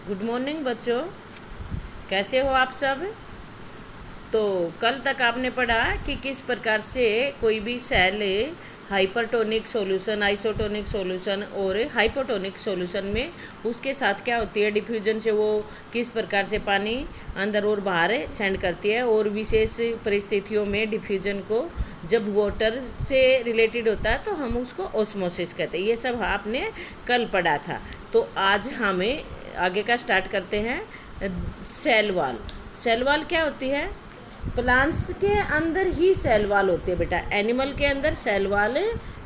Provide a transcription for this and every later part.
Good morning बच्चों, कैसे हो आप सब। तो कल तक आपने पढ़ा कि किस प्रकार से कोई भी cell hypertonic solution, isotonic solution और हाइपोटोनिक सॉल्यूशन में उसके साथ क्या होती है, डिफ्यूजन से वो किस प्रकार से पानी अंदर और बाहर सेंड करती है, और विशेष परिस्थितियों में डिफ्यूजन को जब वाटर से रिलेटेड होता है तो हम उसको ऑस्मोसिस कहते हैं। ये सब आपने कल पढ़ा था। तो आज हमें आगे का स्टार्ट करते हैं। Cell wall. सेल वॉल क्या होती है? प्लांट्स के अंदर ही सेल वॉल होती है बेटा, एनिमल के अंदर सेल वॉल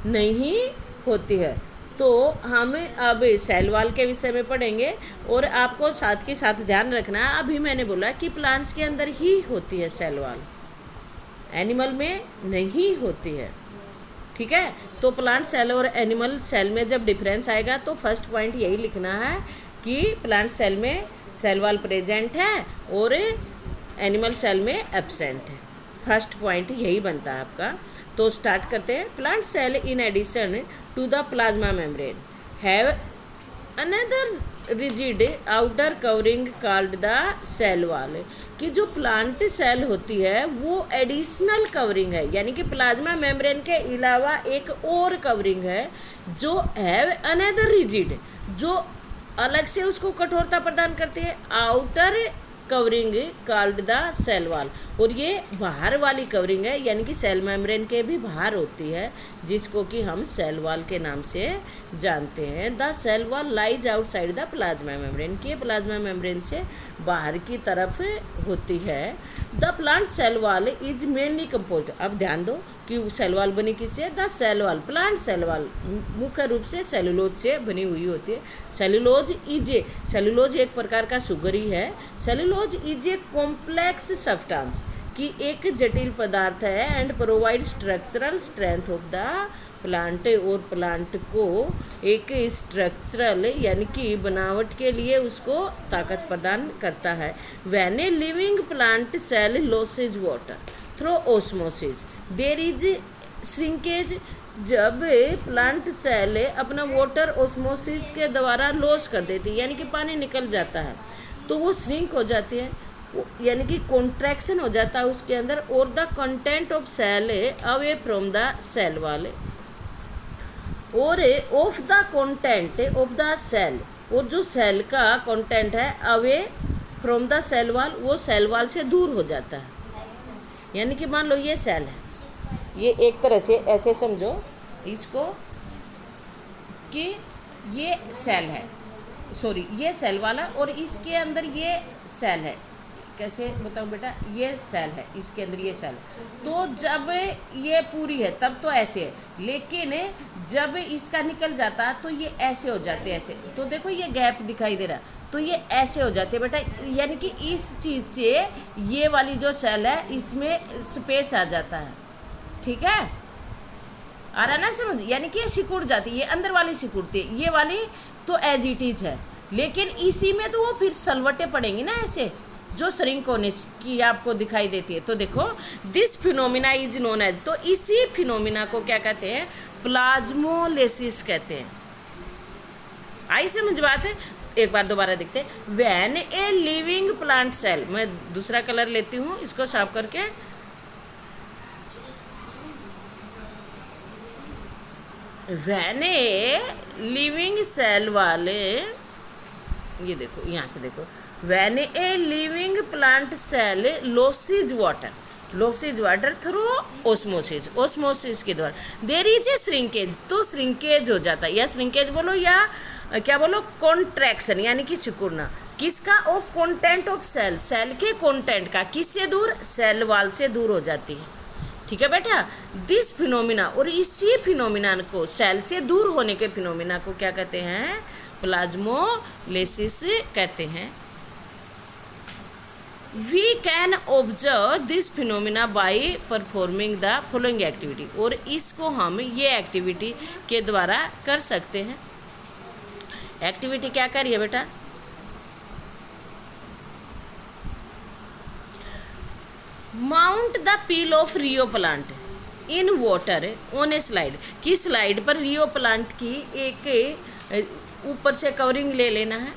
नहीं होती है। तो हम अब सेल वॉल के विषय में पढ़ेंगे, और आपको साथ के साथ ध्यान रखना है, अभी मैंने बोला कि प्लांट्स के अंदर ही होती है सेल वॉल, एनिमल में नहीं होती है। ठीक है। तो प्लांट सेल और एनिमल सेल में जब डिफरेंस आएगा तो फर्स्ट पॉइंट यही लिखना है कि प्लांट सेल में सेल वॉल प्रेजेंट है और एनिमल सेल में एब्सेंट है। फर्स्ट पॉइंट यही बनता है आपका। तो स्टार्ट करते हैं। Plant cell in addition to the plasma membrane have another rigid outer covering called the cell wall. कि जो प्लांट सेल होती है वो एडिशनल कवरिंग है, यानी कि प्लाज्मा मेम्ब्रेन के अलावा एक और कवरिंग है जो हैव अनदर रिजिड, जो अलग से उसको कठोरता प्रदान करती है, outer covering called the cell wall. और ये बाहर वाली कवरिंग है, यानी कि सेल मेम्ब्रेन के भी बाहर होती है, जिसको कि हम सेल वॉल के नाम से जानते हैं। The cell wall lies outside the plasma membrane, की प्लाज्मा मेम्ब्रेन से बाहर की तरफ होती है। The plant cell wall is mainly composed. अब ध्यान दो कि सेल वॉल बनी किससे? The cell wall, plant cell wall मुख्य रूप से सेलुलोज से बनी हुई होती है। सेलुलोज एक प्रकार का सुगर ही है। Cellulose is a complex substance, कि एक जटिल पदार्थ है, and provide structural strength of the plant, और प्लांट को एक स्ट्रक्चरल यानी कि बनावट के लिए उसको ताकत प्रदान करता है। When a living plant cell loses water through osmosis there is shrinkage. जब प्लांट सेल अपना वाटर ऑस्मोसिस के द्वारा लॉस कर देती है, यानी कि पानी निकल जाता है, तो वो श्रिंक हो जाती है, यानी कि कॉन्ट्रैक्शन हो जाता है उसके अंदर, और the content of cell away from the cell wall, और of the content of the cell, और जो सेल का कंटेंट है away from the cell wall, वो सेल वॉल से दूर हो जाता है। यानी कि मान लो ये सेल है, ये एक तरह से ऐसे समझो इसको कि ये सेल है, सॉरी ये सेल वाला, और इसके अंदर ये सेल है। कैसे बताऊँ बेटा? ये सेल है, इसके अंदर ये सेल, तो जब ये पूरी है तब तो ऐसे है, लेकिन जब इसका निकल जाता तो ये ऐसे हो जाते हैं, ऐसे। तो देखो ये गैप दिखाई दे रहा, तो ये ऐसे हो जाते हैं बेटा, यानी कि इस चीज़ से ये वाली जो सेल है इसमें स्पेस आ जाता है। ठीक है, आ रहा ना समझ? यानी कि ये सिकुड़ जाती है, ये अंदर वाली सिकुड़ती है, ये वाली तो एज इट इज है, लेकिन इसी में तो वो फिर सलवटें पड़ेंगी ना ऐसे, जो श्रिंक होने की आपको दिखाई देती है। तो देखो this phenomenon is known as, तो इसी फिनोमिना को क्या कहते हैं? प्लाज्मोलेसिस कहते हैं। आई समझ बात है? एक बार दोबारा देखते हैं। When a living plant cell, मैं दूसरा कलर लेती हूँ इसको साफ करके। व्हेन ए लिविंग सेल वाले, ये देखो यहाँ से देखो, when a living plant cell loses water through osmosis, osmosis के द्वारा देयर इज ए श्रिंकेज, तो श्रिंकेज हो जाता है, या श्रिंकेज बोलो या क्या बोलो, कॉन्ट्रैक्शन, यानी कि सिकुड़ना किसका? ओ कंटेंट ऑफ सेल, सेल के कंटेंट का, किससे दूर? सेल वॉल से दूर हो जाती है। ठीक है बेटा, दिस फिनोमिना, और इसी फिनोमिना को, सेल से दूर होने के फिनोमिना को क्या कहते हैं? प्लाज्मोलेसिस कहते हैं। We can observe this phenomenon by performing the following activity, और इसको हम ये एक्टिविटी के द्वारा कर सकते हैं। एक्टिविटी क्या करिए बेटा? Mount the peel of Rio plant in water on a slide, की स्लाइड पर रियो प्लांट की एक ऊपर से कवरिंग ले लेना है,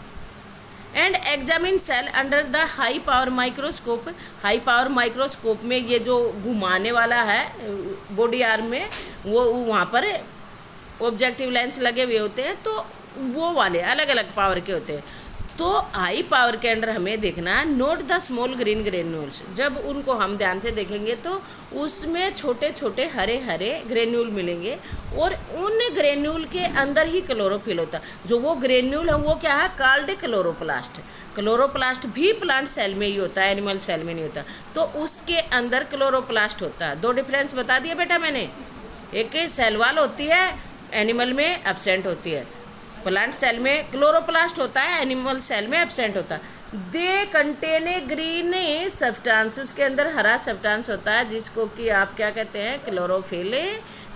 and examine cell under the high power microscope. High power microscope में ये जो घुमाने वाला है बॉडी आर्म में, वो वहाँ पर ऑब्जेक्टिव लेंस लगे हुए होते हैं, तो वो वाले अलग अलग पावर के होते हैं। तो हाई पावर के अंदर हमें देखना है note the small green granules. जब उनको हम ध्यान से देखेंगे तो उसमें छोटे छोटे हरे हरे ग्रेन्यूल मिलेंगे, और उन ग्रेन्यूल के अंदर ही क्लोरोफिल होता है। जो वो ग्रेन्यूल है वो क्या है, कॉल्ड क्लोरोप्लास्ट। क्लोरोप्लास्ट भी प्लांट सेल में ही होता है, एनिमल सेल में नहीं होता। तो उसके अंदर क्लोरोप्लास्ट होता है। दो डिफरेंस बता दिया बेटा मैंने, एक सेल वाल होती है, एनिमल में एब्सेंट होती है। प्लांट सेल में क्लोरोप्लास्ट होता है, एनिमल सेल में एब्सेंट होता है। They contain a green substance, उसके अंदर हरा सब्सटेंस होता है जिसको कि आप क्या कहते हैं, क्लोरोफिल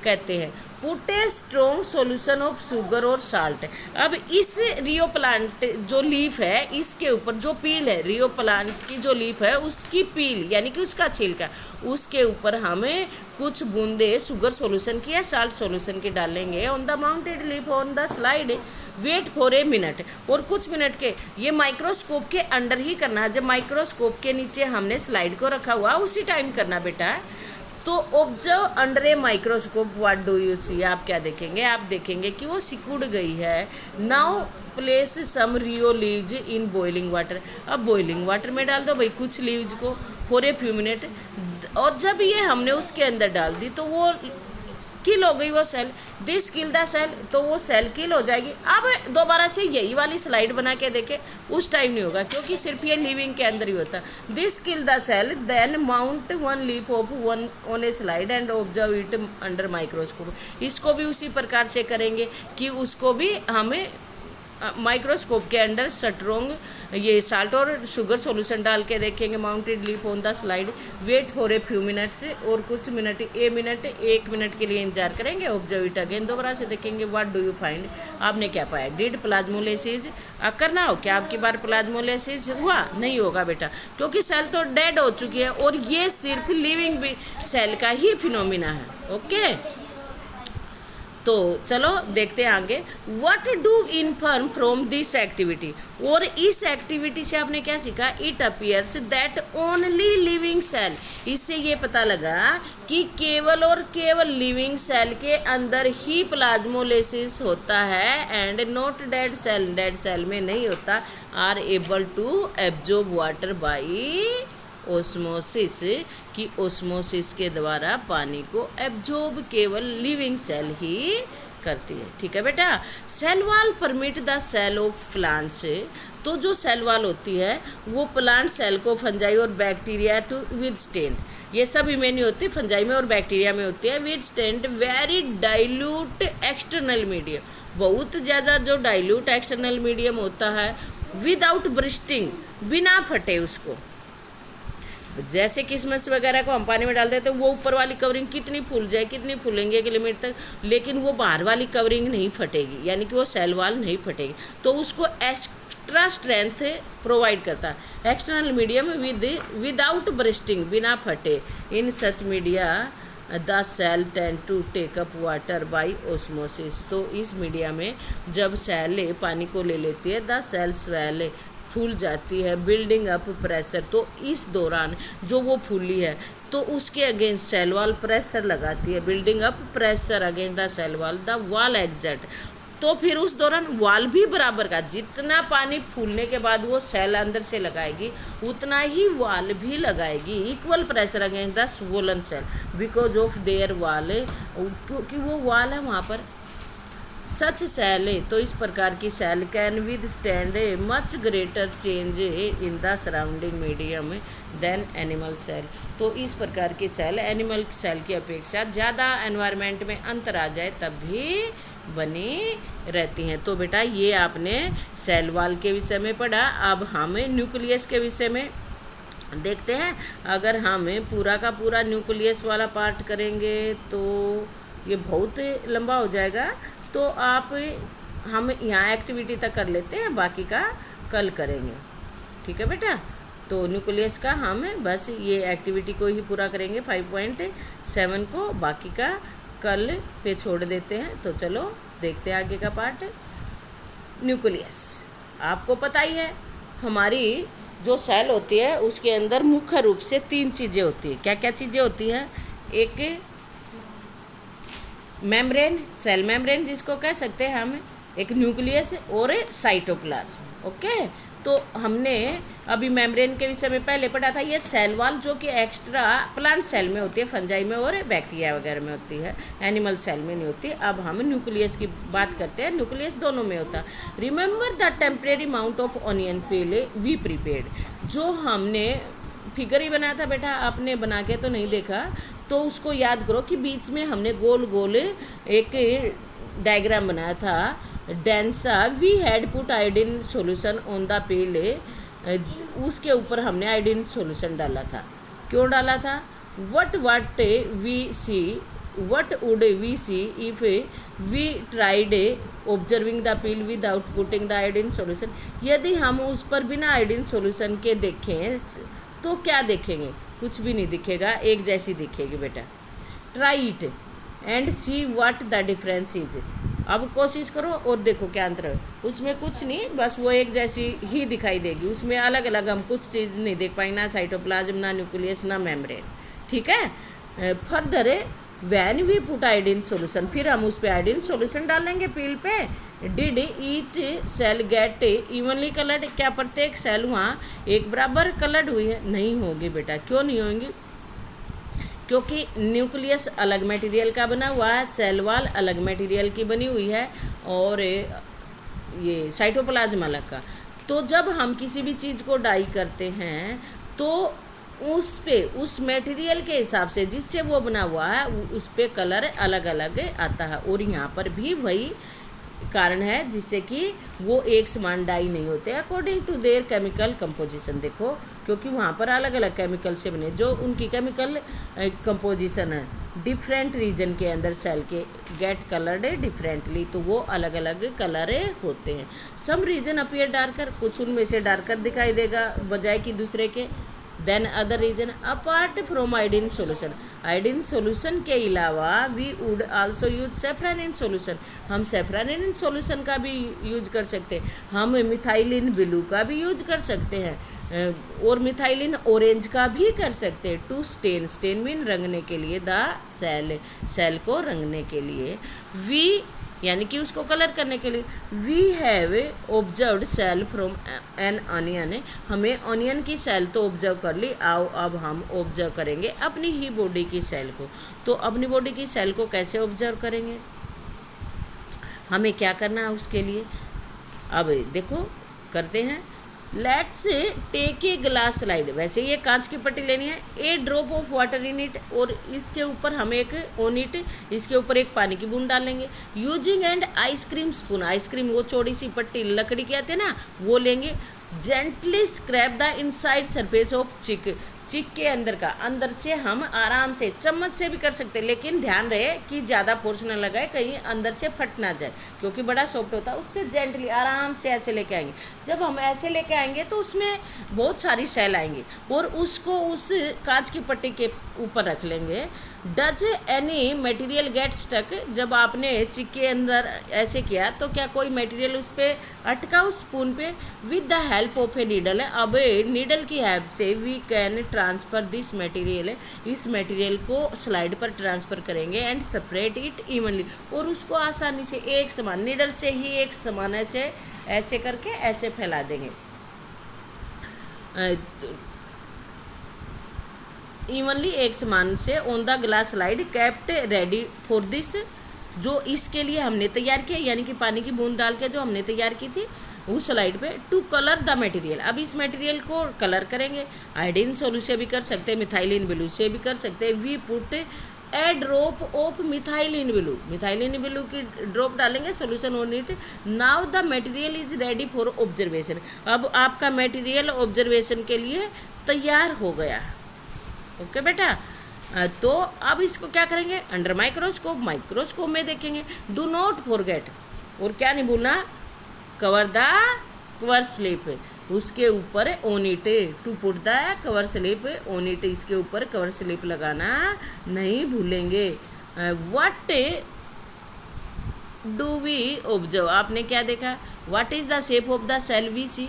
कहते हैं। Put a strong solution of sugar और साल्ट। अब इस रियो प्लांट जो लीफ है, इसके ऊपर जो पील है, रियो प्लांट की जो लीफ है उसकी पील यानी कि उसका छिलका, उसके ऊपर हमें कुछ बूंदे शुगर सॉल्यूशन की या साल्ट सॉल्यूशन की डालेंगे। On the mounted leaf on the slide, wait for a minute, और कुछ मिनट के, ये माइक्रोस्कोप के अंडर ही करना है। जब माइक्रोस्कोप के नीचे हमने स्लाइड को रखा हुआ उसी टाइम करना बेटा। तो observe under a microscope what do you see, आप क्या देखेंगे, आप देखेंगे कि वो सिकुड़ गई है। Now place some rhoeo leaves in boiling water. अब बॉइलिंग वाटर में डाल दो भाई कुछ लीव्स को फॉर ए फ्यू मिनट, और जब ये हमने उसके अंदर डाल दी तो वो किल हो गई वो cell. This kill the cell, तो वो सेल किल हो जाएगी। अब दोबारा से यही वाली स्लाइड बना के देखे, उस टाइम नहीं होगा क्योंकि सिर्फ ये लिविंग के अंदर ही होता है। This kill the cell, then mount one leaf of one on a slide and observe it under microscope. इसको भी उसी प्रकार से करेंगे कि उसको भी हमें माइक्रोस्कोप के अंडर स्ट्रॉन्ग ये साल्ट और शुगर सॉल्यूशन डाल के देखेंगे। Mounted leaf on the slide, wait for a few minutes, और कुछ मिनट, एक मिनट के लिए इंतजार करेंगे। ऑब्जर्व इट अगेन, दोबारा से देखेंगे। व्हाट डू यू फाइंड, आपने क्या पाया। डिड प्लाज्मोलिसिस करना हो क्या आपकी बार, प्लाज्मोलिसिस हुआ नहीं होगा बेटा, क्योंकि सेल तो डेड हो चुकी है और ये सिर्फ लिविंग सेल का ही फिनोमिना है। ओके, तो चलो देखते हैं आगे। What do infer from this activity, और इस एक्टिविटी से आपने क्या सीखा। It appears that only living cell, इससे ये पता लगा कि केवल और केवल लिविंग सेल के अंदर ही प्लाज्मोलिसिस होता है, and not dead cell, dead cell में नहीं होता। Are able to absorb water by osmosis, कि ओस्मोसिस के द्वारा पानी को एब्जॉर्ब केवल लिविंग सेल ही करती है। ठीक है बेटा। Cell wall permit the cell of plants, तो जो सेल वॉल होती है वो प्लांट सेल को फंजाई और बैक्टीरिया टू विदस्टैंड, ये सब में नहीं होती, फंजाई में और बैक्टीरिया में होती है। Withstand very dilute external medium, बहुत ज़्यादा जो डाइल्यूट एक्सटर्नल मीडियम होता है, विदाउट ब्रिस्टिंग, बिना फटे उसको। जैसे किसमिस वगैरह को हम पानी में डाल देते हैं, वो ऊपर वाली कवरिंग कितनी फूल जाए, कितनी फूलेंगे एक लिमिट तक, लेकिन वो बाहर वाली कवरिंग नहीं फटेगी, यानी कि वो सेल वाल नहीं फटेगी। तो उसको एक्स्ट्रा स्ट्रेंथ प्रोवाइड करता है एक्सटर्नल मीडियम विदाउट ब्रिस्टिंग, बिना फटे। In such media the cell tend to take up water by osmosis, तो इस मीडिया में जब सेल पानी को ले लेती है, द सेल स्वेल, फूल जाती है, बिल्डिंग अप प्रेशर, तो इस दौरान जो वो फूली है तो उसके अगेंस्ट सेल वॉल प्रेशर लगाती है, building up pressure against the cell wall, the wall exact. तो फिर उस दौरान वॉल भी बराबर का, जितना पानी फूलने के बाद वो सेल अंदर से लगाएगी उतना ही वॉल भी लगाएगी, equal pressure against the swollen cell because of their wall, क्योंकि वो वॉल है वहाँ पर। सच सेल, तो इस प्रकार की cell can withstand much greater change in the surrounding medium than animal cell, तो इस प्रकार की सेल एनिमल सेल की अपेक्षा ज़्यादा एनवायरनमेंट में अंतर आ जाए तब भी बनी रहती हैं। तो बेटा ये आपने सेल वॉल के विषय में पढ़ा। अब हम न्यूक्लियस के विषय में देखते हैं। अगर हम पूरा का पूरा न्यूक्लियस वाला पार्ट करेंगे तो ये बहुत लंबा हो जाएगा, तो हम यहाँ एक्टिविटी तक कर लेते हैं, बाकी का कल करेंगे। ठीक है बेटा। तो न्यूक्लियस का हम बस ये एक्टिविटी को ही पूरा करेंगे 5.7 को, बाकी का कल पे छोड़ देते हैं। तो चलो देखते हैं आगे का पार्ट। न्यूक्लियस आपको पता ही है हमारी जो सेल होती है उसके अंदर मुख्य रूप से 3 चीज़ें होती है। क्या क्या चीज़ें होती हैं? एक मेम्ब्रेन, सेल मेम्ब्रेन जिसको कह सकते हैं हम, एक न्यूक्लियस और साइटोप्लाज्म। ओके, तो हमने अभी मेम्ब्रेन के विषय में पहले पढ़ा था। ये सेल वॉल जो कि एक्स्ट्रा प्लांट सेल में होती है, फंजाई में और बैक्टीरिया वगैरह में होती है, एनिमल सेल में नहीं होती। अब हम न्यूक्लियस की बात करते हैं। न्यूक्लियस दोनों में होता है। Remember the temporary mount of onion peel we prepared. जो हमने फिगर ही बनाया था बेटा, आपने बना के तो नहीं देखा, तो उसको याद करो कि बीच में हमने गोल गोल एक डायग्राम बनाया था। डेंसा we had put iodine solution on the peel, उसके ऊपर हमने आयोडीन सॉल्यूशन डाला था। क्यों डाला था? What would we see if we tried observing the peel without putting the iodine solution. यदि हम उस पर बिना आयोडीन सॉल्यूशन के देखें तो क्या देखेंगे? कुछ भी नहीं दिखेगा, एक जैसी दिखेगी बेटा। Try it and see what the difference is. अब कोशिश करो और देखो क्या अंतर है। उसमें कुछ नहीं, बस वो एक जैसी ही दिखाई देगी। उसमें अलग अलग हम कुछ चीज़ नहीं देख पाएंगे, ना साइटोप्लाज्म, ना न्यूक्लियस, ना मेम्ब्रेन। ठीक है। Further when we put iodine solution, फिर हम उस पर आयोडीन सॉल्यूशन डालेंगे पील पे। Did each cell get evenly coloured, क्या प्रत्येक सेल वहाँ एक बराबर कलर्ड हुई है? नहीं होगी बेटा। क्यों नहीं होंगी? क्योंकि न्यूक्लियस अलग मटेरियल का बना हुआ है, सेल वॉल अलग मटेरियल की बनी हुई है, और ये साइटोप्लाज्म अलग का। तो जब हम किसी भी चीज़ को डाई करते हैं तो उस पे उस मटेरियल के हिसाब से जिससे वो बना हुआ है उस पे कलर अलग अलग आता है। और यहाँ पर भी वही कारण है जिससे कि वो एक समान डाई नहीं होते according to their chemical composition. देखो, क्योंकि वहाँ पर अलग अलग केमिकल से बने, जो उनकी केमिकल कंपोजिशन है डिफरेंट रीजन के अंदर सेल के गेट कलर्ड डिफरेंटली, तो वो अलग अलग कलर होते हैं। सम रीजन अपीयर डार्कर, कुछ उनमें से डार्कर दिखाई देगा बजाय कि दूसरे के। Then other reason apart from iodine solution, iodine solution के अलावा we would also use safranin solution, हम सेफ्रानिन सोल्यूशन का भी यूज कर सकते हैं, हम मिथाइलिन ब्लू का भी यूज कर सकते हैं, और मिथाइलिन ऑरेंज का भी कर सकते हैं। टू स्टेन, स्टेन मीन रंगने के लिए, द सेल, सेल को रंगने के लिए। वी यानी कि उसको कलर करने के लिए। We have observed cell from an onion, हमें ऑनियन की सेल तो ऑब्जर्व कर ली। आओ अब हम ऑब्जर्व करेंगे अपनी ही बॉडी की सेल को। तो अपनी बॉडी की सेल को कैसे ऑब्जर्व करेंगे, हमें क्या करना है उसके लिए? अब देखो करते हैं। Let's take a glass slide, वैसे ये कांच की पट्टी लेनी है। A drop of water in it, और इसके ऊपर हम एक ऑन इट, इसके ऊपर एक पानी की बूंद डालेंगे। Using and ice cream spoon, ice cream वो चौड़ी सी पट्टी लकड़ी की आती है ना, वो लेंगे। Gently scrap the inside surface of चिक, चिक के अंदर का, अंदर से हम आराम से चम्मच से भी कर सकते हैं, लेकिन ध्यान रहे कि ज़्यादा फोर्स ना लगाए, कहीं अंदर से फट ना जाए, क्योंकि बड़ा सॉफ्ट होता है। उससे जेंटली आराम से ऐसे लेके आएंगे। जब हम ऐसे लेके आएंगे तो उसमें बहुत सारी सेल आएंगी, और उसको उस कांच की पट्टी के ऊपर रख लेंगे। Does any material get stuck, जब आपने चिक के अंदर ऐसे किया तो क्या कोई मटेरियल उस पर अटका उस स्पून पे? With the help of a needle, अब नीडल की हेल्प से we can transfer this material, इस मटेरियल को स्लाइड पर ट्रांसफ़र करेंगे। एंड सेपरेट इट इवनली, और उसको आसानी से एक समान, नीडल से ही एक समान ऐसे ऐसे करके ऐसे फैला देंगे। इवनली, एक समान से on the glass slide kept ready for this, जो इसके लिए हमने तैयार किया, यानी कि पानी की बूंद डाल के जो हमने तैयार की थी उस स्लाइड पे। टू कलर द मटेरियल, अब इस मटेरियल को कलर करेंगे। आयोडीन सोल्यूशन से भी कर सकते हैं, मिथाइलिन ब्लू से भी कर सकते हैं। We put a drop of methylene blue, methylene blue की ड्रॉप डालेंगे solution on it. Now the material is ready for observation, अब आपका मटेरियल ऑब्जर्वेशन के लिए तैयार हो गया। ओके बेटा, तो अब इसको क्या करेंगे? अंडर माइक्रोस्कोप, माइक्रोस्कोप में देखेंगे। डू नॉट फॉरगेट, और क्या नहीं भूलना? कवर द कवर स्लिप, उसके ऊपर on it, to put the cover slip on it, इसके ऊपर कवर स्लिप लगाना नहीं भूलेंगे। व्हाट डू वी ऑब्जर्व, आपने क्या देखा? What is the shape of the cell we see,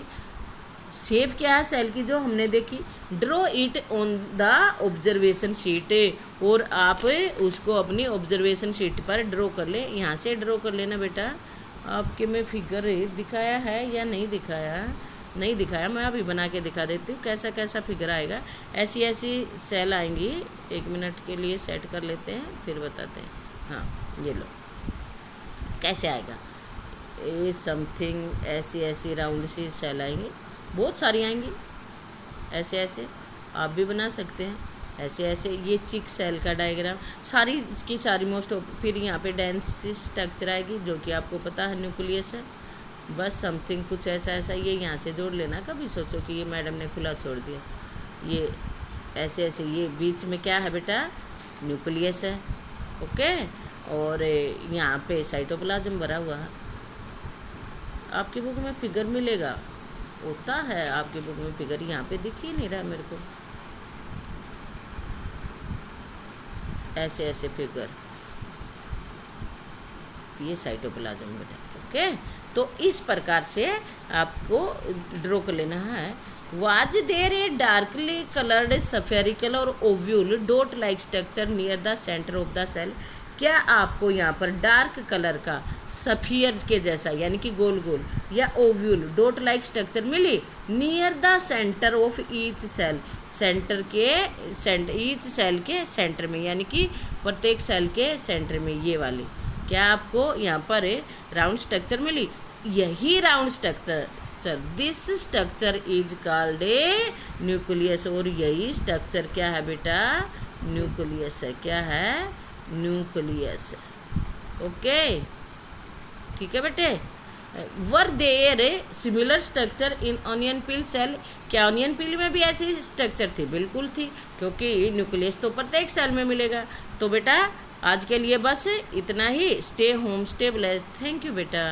shape क्या है सेल की जो हमने देखी, draw it on the observation sheet, और आप उसको अपनी ऑब्जर्वेशन शीट पर ड्रॉ कर ले। यहाँ से ड्रॉ कर लेना बेटा। आपके में फिगर दिखाया है या नहीं दिखाया, नहीं दिखाया, मैं अभी बना के दिखा देती हूँ कैसा कैसा फिगर आएगा। ऐसी ऐसी सेल आएंगी, 1 मिनट के लिए सेट कर लेते हैं फिर बताते हैं। हाँ ये लो कैसे आएगा, ए समथिंग ऐसी ऐसी राउंड सी सेल आएंगी, बहुत सारी आएंगी। ऐसे ऐसे आप भी बना सकते हैं, ऐसे ऐसे। ये चिक सेल का डायग्राम सारी इसकी सारी मोस्ट। फिर यहाँ पे डेंस स्ट्रक्चर आएगी जो कि आपको पता है न्यूक्लियस है। बस समथिंग कुछ ऐसा ऐसा, ये यहाँ से जोड़ लेना। कभी सोचो कि ये मैडम ने खुला छोड़ दिया, ये ऐसे ऐसे। ये बीच में क्या है बेटा, न्यूक्लियस है। ओके, और यहाँ पे साइटोप्लाज्म भरा हुआ है। आपकी बुक में फिगर मिलेगा, होता है आपकी बुक में फिगर, यहाँ पे दिख ही नहीं रहा मेरे को। ऐसे ऐसे फिगर, ये साइटोप्लाज्म बेटा। ओके, तो इस प्रकार से आपको ड्रॉ कर लेना है। Was there a darkly coloured spherical और ovule dot like structure near the centre of the cell. क्या आपको यहाँ पर डार्क कलर का सफियर के जैसा यानी कि गोल गोल या ओव्यूल डॉट लाइक स्ट्रक्चर मिली near the centre of each cell, centre के ईच सेल के सेंटर में, यानी कि प्रत्येक सेल के सेंटर में ये वाली क्या आपको यहाँ पर राउंड स्ट्रक्चर मिली? यही round structure, this structure is called a nucleus. और यही स्ट्रक्चर क्या है बेटा, न्यूक्लियस है। क्या है, न्यूक्लियस। ओके, ठीक है बेटे। Were there similar structure in onion peel cell. क्या ऑनियन पिल में भी ऐसी स्ट्रक्चर थी? बिल्कुल थी, क्योंकि न्यूक्लियस तो प्रत्येक सेल में मिलेगा। तो बेटा आज के लिए बस इतना ही। Stay home, stay blessed. Thank you बेटा।